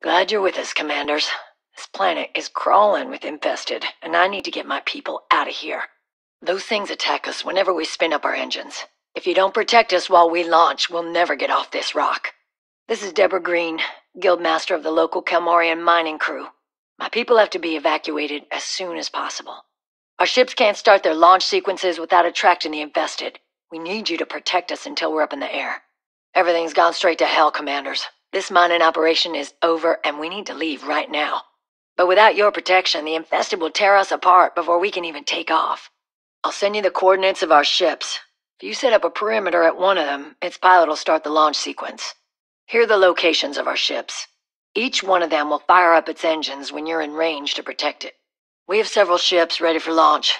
Glad you're with us, Commanders. This planet is crawling with infested, and I need to get my people out of here. Those things attack us whenever we spin up our engines. If you don't protect us while we launch, we'll never get off this rock. This is Debra Greene, Guildmaster of the local Kelmorian mining crew. My people have to be evacuated as soon as possible. Our ships can't start their launch sequences without attracting the infested. We need you to protect us until we're up in the air. Everything's gone straight to hell, Commanders. This mining operation is over, and we need to leave right now. But without your protection, the infested will tear us apart before we can even take off. I'll send you the coordinates of our ships. If you set up a perimeter at one of them, its pilot will start the launch sequence. Here are the locations of our ships. Each one of them will fire up its engines when you're in range to protect it. We have several ships ready for launch.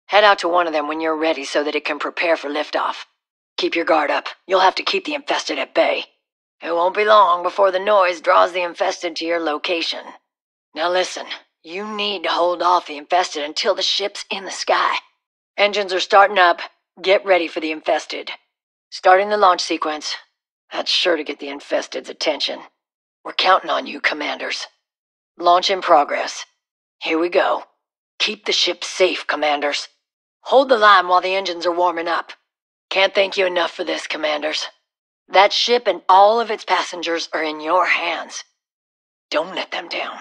Head out to one of them when you're ready so that it can prepare for liftoff. Keep your guard up. You'll have to keep the infested at bay. It won't be long before the noise draws the infested to your location. Now listen, you need to hold off the infested until the ship's in the sky. Engines are starting up. Get ready for the infested. Starting the launch sequence. That's sure to get the infested's attention. We're counting on you, Commanders. Launch in progress. Here we go. Keep the ship safe, Commanders. Hold the line while the engines are warming up. Can't thank you enough for this, Commanders. That ship and all of its passengers are in your hands. Don't let them down.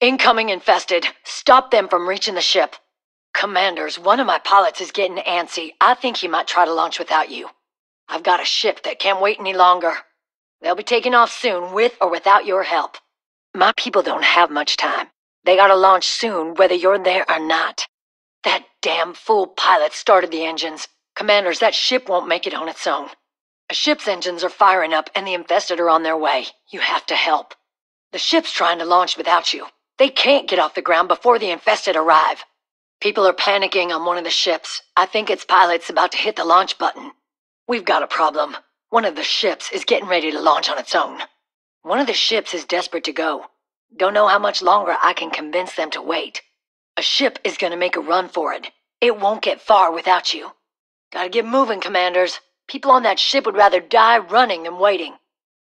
Incoming infested. Stop them from reaching the ship. Commanders, one of my pilots is getting antsy. I think he might try to launch without you. I've got a ship that can't wait any longer. They'll be taking off soon, with or without your help. My people don't have much time. They gotta launch soon, whether you're there or not. That damn fool pilot started the engines. Commanders, that ship won't make it on its own. A ship's engines are firing up and the infested are on their way. You have to help. The ship's trying to launch without you. They can't get off the ground before the infested arrive. People are panicking on one of the ships. I think its pilot's about to hit the launch button. We've got a problem. One of the ships is getting ready to launch on its own. One of the ships is desperate to go. Don't know how much longer I can convince them to wait. A ship is gonna make a run for it. It won't get far without you. Gotta get moving, Commanders. People on that ship would rather die running than waiting.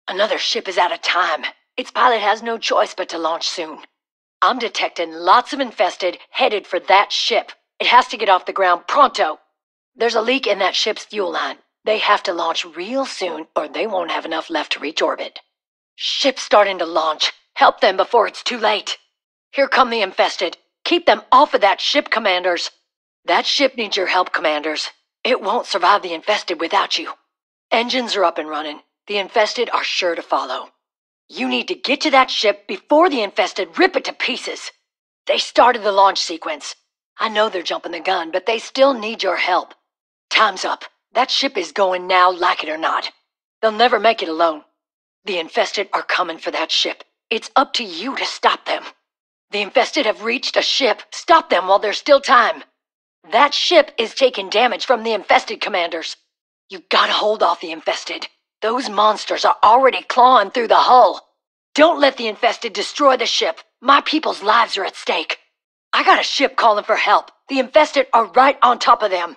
Another ship is out of time. Its pilot has no choice but to launch soon. I'm detecting lots of infested headed for that ship. It has to get off the ground pronto. There's a leak in that ship's fuel line. They have to launch real soon or they won't have enough left to reach orbit. Ship's starting to launch. Help them before it's too late. Here come the infested. Keep them off of that ship, Commanders. That ship needs your help, Commanders. It won't survive the infested without you. Engines are up and running. The infested are sure to follow. You need to get to that ship before the infested rip it to pieces. They started the launch sequence. I know they're jumping the gun, but they still need your help. Time's up. That ship is going now, like it or not. They'll never make it alone. The infested are coming for that ship. It's up to you to stop them. The infested have reached a ship. Stop them while there's still time. That ship is taking damage from the infested, Commanders. You gotta hold off the infested. Those monsters are already clawing through the hull. Don't let the infested destroy the ship. My people's lives are at stake. I got a ship calling for help. The infested are right on top of them.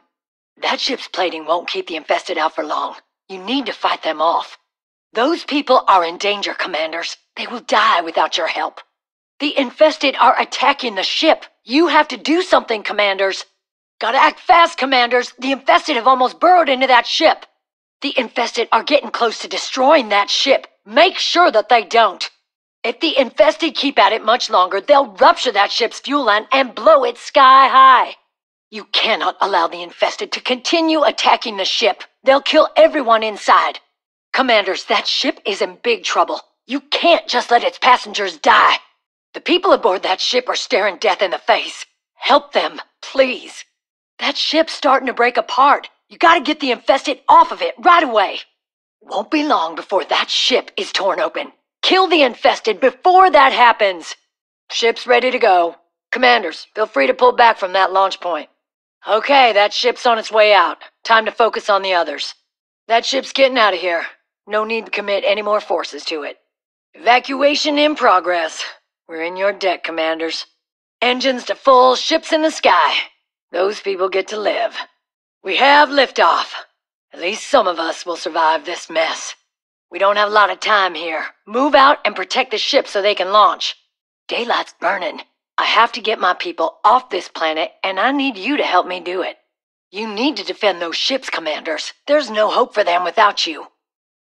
That ship's plating won't keep the infested out for long. You need to fight them off. Those people are in danger, Commanders. They will die without your help. The infested are attacking the ship. You have to do something, Commanders. Gotta act fast, Commanders. The infested have almost burrowed into that ship. The infested are getting close to destroying that ship. Make sure that they don't. If the infested keep at it much longer, they'll rupture that ship's fuel line and blow it sky high. You cannot allow the infested to continue attacking the ship. They'll kill everyone inside. Commanders, that ship is in big trouble. You can't just let its passengers die. The people aboard that ship are staring death in the face. Help them, please. That ship's starting to break apart. You gotta get the infested off of it right away. Won't be long before that ship is torn open. Kill the infested before that happens. Ship's ready to go. Commanders, feel free to pull back from that launch point. Okay, that ship's on its way out. Time to focus on the others. That ship's getting out of here. No need to commit any more forces to it. Evacuation in progress. We're in your deck, Commanders. Engines to full, ships in the sky. Those people get to live. We have liftoff. At least some of us will survive this mess. We don't have a lot of time here. Move out and protect the ship so they can launch. Daylight's burning. I have to get my people off this planet, and I need you to help me do it. You need to defend those ships, Commanders. There's no hope for them without you.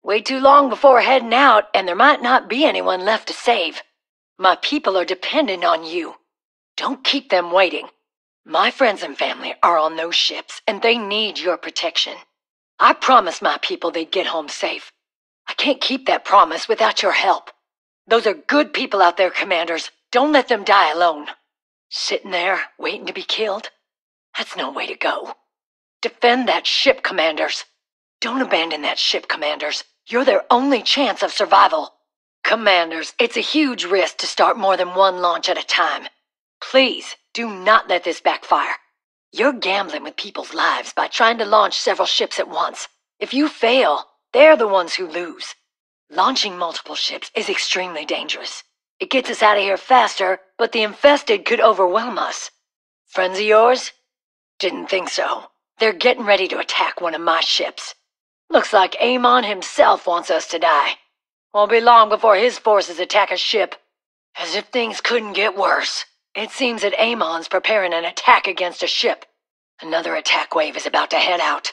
Wait too long before heading out, and there might not be anyone left to save. My people are dependent on you. Don't keep them waiting. My friends and family are on those ships, and they need your protection. I promised my people they'd get home safe. I can't keep that promise without your help. Those are good people out there, Commanders. Don't let them die alone. Sitting there, waiting to be killed? That's no way to go. Defend that ship, Commanders. Don't abandon that ship, Commanders. You're their only chance of survival. Commanders, it's a huge risk to start more than one launch at a time. Please, do not let this backfire. You're gambling with people's lives by trying to launch several ships at once. If you fail, they're the ones who lose. Launching multiple ships is extremely dangerous. It gets us out of here faster, but the infested could overwhelm us. Friends of yours? Didn't think so. They're getting ready to attack one of my ships. Looks like Amon himself wants us to die. Won't be long before his forces attack a ship. As if things couldn't get worse. It seems that Amon's preparing an attack against a ship. Another attack wave is about to head out.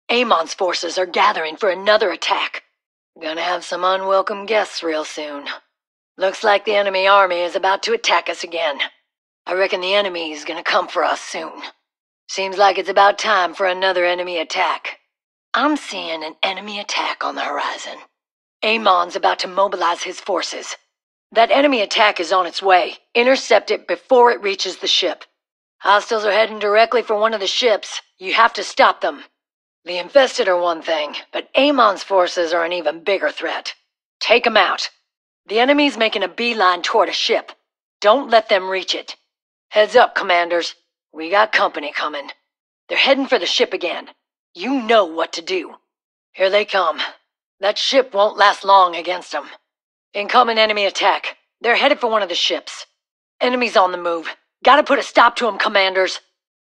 Amon's forces are gathering for another attack. Gonna have some unwelcome guests real soon. Looks like the enemy army is about to attack us again. I reckon the enemy's gonna come for us soon. Seems like it's about time for another enemy attack. I'm seeing an enemy attack on the horizon. Amon's about to mobilize his forces. That enemy attack is on its way. Intercept it before it reaches the ship. Hostiles are heading directly for one of the ships. You have to stop them. The infested are one thing, but Amon's forces are an even bigger threat. Take them out. The enemy's making a beeline toward a ship. Don't let them reach it. Heads up, Commanders. We got company coming. They're heading for the ship again. You know what to do. Here they come. That ship won't last long against them. Incoming enemy attack. They're headed for one of the ships. Enemies on the move. Gotta put a stop to them, Commanders.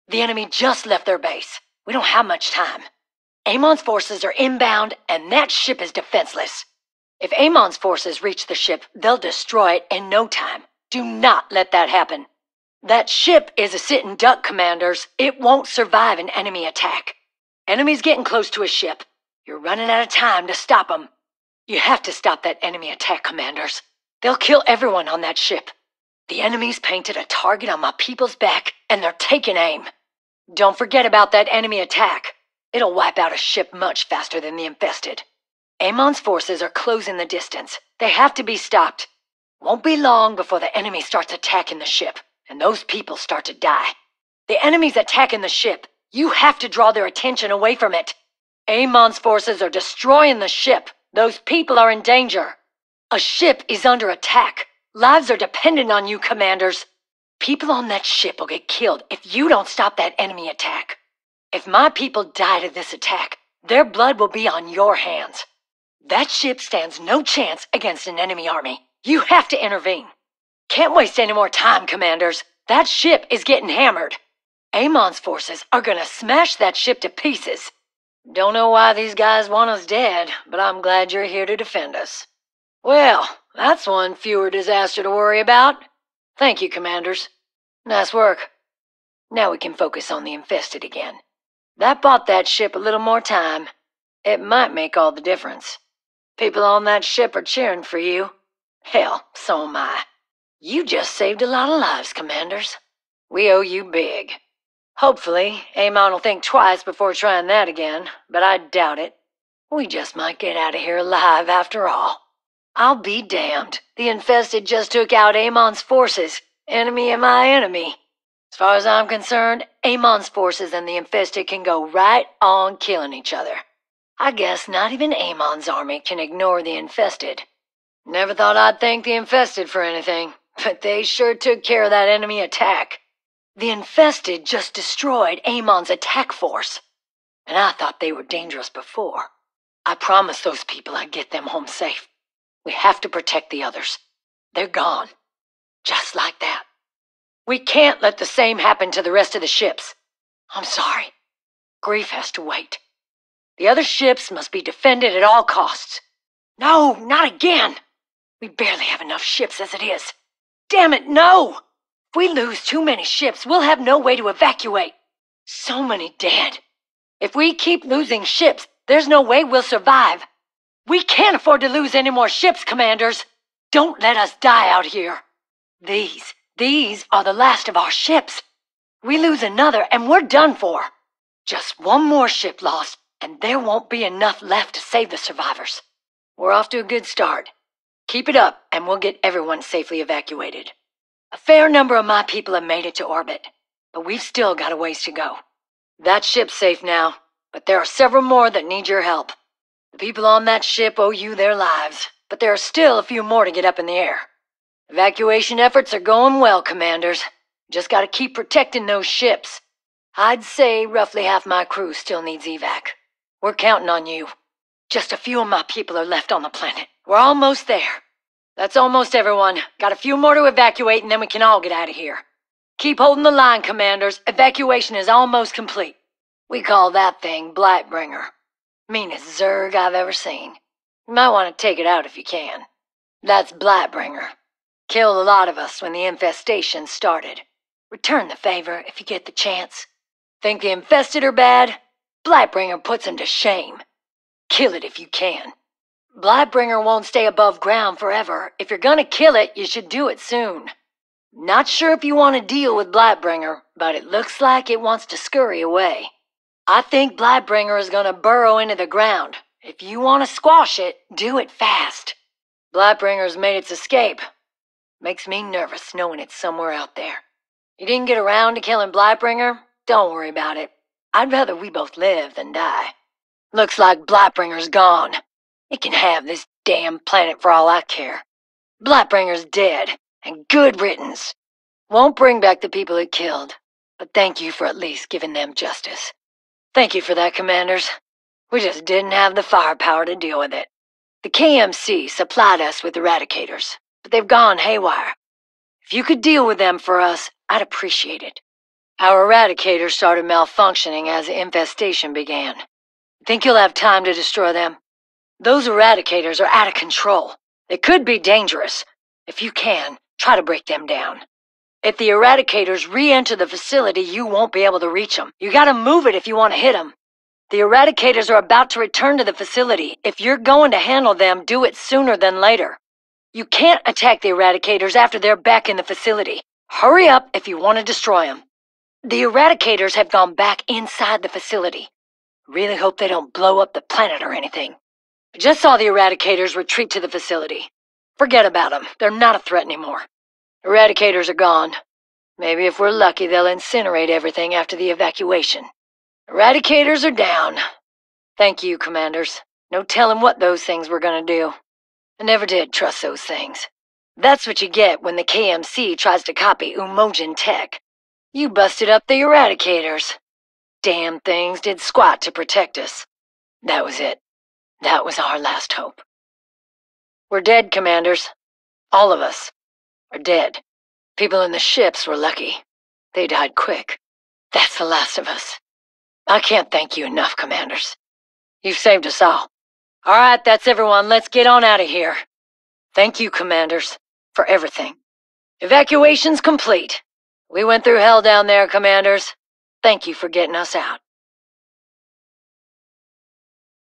The enemy just left their base. We don't have much time. Amon's forces are inbound, and that ship is defenseless. If Amon's forces reach the ship, they'll destroy it in no time. Do not let that happen. That ship is a sitting duck, Commanders. It won't survive an enemy attack. Enemy's getting close to a ship. You're running out of time to stop them. You have to stop that enemy attack, Commanders. They'll kill everyone on that ship. The enemy's painted a target on my people's back, and they're taking aim. Don't forget about that enemy attack. It'll wipe out a ship much faster than the infested. Amon's forces are closing the distance. They have to be stopped. Won't be long before the enemy starts attacking the ship, and those people start to die. The enemy's attacking the ship. You have to draw their attention away from it. Amon's forces are destroying the ship. Those people are in danger. A ship is under attack. Lives are dependent on you, Commanders. People on that ship will get killed if you don't stop that enemy attack. If my people die to this attack, their blood will be on your hands. That ship stands no chance against an enemy army. You have to intervene. Can't waste any more time, Commanders. That ship is getting hammered. Amon's forces are gonna smash that ship to pieces. Don't know why these guys want us dead, but I'm glad you're here to defend us. Well, that's one fewer disaster to worry about. Thank you, Commanders. Nice work. Now we can focus on the infested again. That bought that ship a little more time. It might make all the difference. People on that ship are cheering for you. Hell, so am I. You just saved a lot of lives, Commanders. We owe you big. Hopefully, Amon will think twice before trying that again, but I doubt it. We just might get out of here alive after all. I'll be damned. The infested just took out Amon's forces. Enemy of my enemy. As far as I'm concerned, Amon's forces and the infested can go right on killing each other. I guess not even Amon's army can ignore the infested. Never thought I'd thank the infested for anything, but they sure took care of that enemy attack. The infested just destroyed Amon's attack force. And I thought they were dangerous before. I promised those people I'd get them home safe. We have to protect the others. They're gone. Just like that. We can't let the same happen to the rest of the ships. I'm sorry. Grief has to wait. The other ships must be defended at all costs. No, not again! We barely have enough ships as it is. Damn it, no! If we lose too many ships, we'll have no way to evacuate. So many dead. If we keep losing ships, there's no way we'll survive. We can't afford to lose any more ships, Commanders. Don't let us die out here. These are the last of our ships. We lose another and we're done for. Just one more ship lost, and there won't be enough left to save the survivors. We're off to a good start. Keep it up, and we'll get everyone safely evacuated. A fair number of my people have made it to orbit, but we've still got a ways to go. That ship's safe now, but there are several more that need your help. The people on that ship owe you their lives, but there are still a few more to get up in the air. Evacuation efforts are going well, Commanders. Just gotta keep protecting those ships. I'd say roughly half my crew still needs evac. We're counting on you. Just a few of my people are left on the planet. We're almost there. That's almost everyone. Got a few more to evacuate and then we can all get out of here. Keep holding the line, Commanders. Evacuation is almost complete. We call that thing Blightbringer. Meanest Zerg I've ever seen. You might want to take it out if you can. That's Blightbringer. Killed a lot of us when the infestation started. Return the favor if you get the chance. Think the infested are bad? Blightbringer puts them to shame. Kill it if you can. Blightbringer won't stay above ground forever. If you're gonna kill it, you should do it soon. Not sure if you want to deal with Blightbringer, but it looks like it wants to scurry away. I think Blightbringer is gonna burrow into the ground. If you want to squash it, do it fast. Blightbringer's made its escape. Makes me nervous knowing it's somewhere out there. You didn't get around to killing Blightbringer? Don't worry about it. I'd rather we both live than die. Looks like Blightbringer's gone. It can have this damn planet for all I care. Blightbringer's dead, and good riddance. Won't bring back the people it killed, but thank you for at least giving them justice. Thank you for that, Commanders. We just didn't have the firepower to deal with it. The KMC supplied us with eradicators, but they've gone haywire. If you could deal with them for us, I'd appreciate it. Our eradicators started malfunctioning as the infestation began. Think you'll have time to destroy them? Those eradicators are out of control. They could be dangerous. If you can, try to break them down. If the eradicators re-enter the facility, you won't be able to reach them. You gotta move it if you want to hit them. The eradicators are about to return to the facility. If you're going to handle them, do it sooner than later. You can't attack the eradicators after they're back in the facility. Hurry up if you want to destroy them. The eradicators have gone back inside the facility. Really hope they don't blow up the planet or anything. I just saw the eradicators retreat to the facility. Forget about them. They're not a threat anymore. Eradicators are gone. Maybe if we're lucky, they'll incinerate everything after the evacuation. Eradicators are down. Thank you, Commanders. No telling what those things were gonna do. I never did trust those things. That's what you get when the KMC tries to copy Umojan tech. You busted up the eradicators. Damn things did squat to protect us. That was it. That was our last hope. We're dead, Commanders. All of us are dead. People in the ships were lucky. They died quick. That's the last of us. I can't thank you enough, Commanders. You've saved us all. All right, that's everyone. Let's get on out of here. Thank you, Commanders, for everything. Evacuation's complete. We went through hell down there, Commanders. Thank you for getting us out.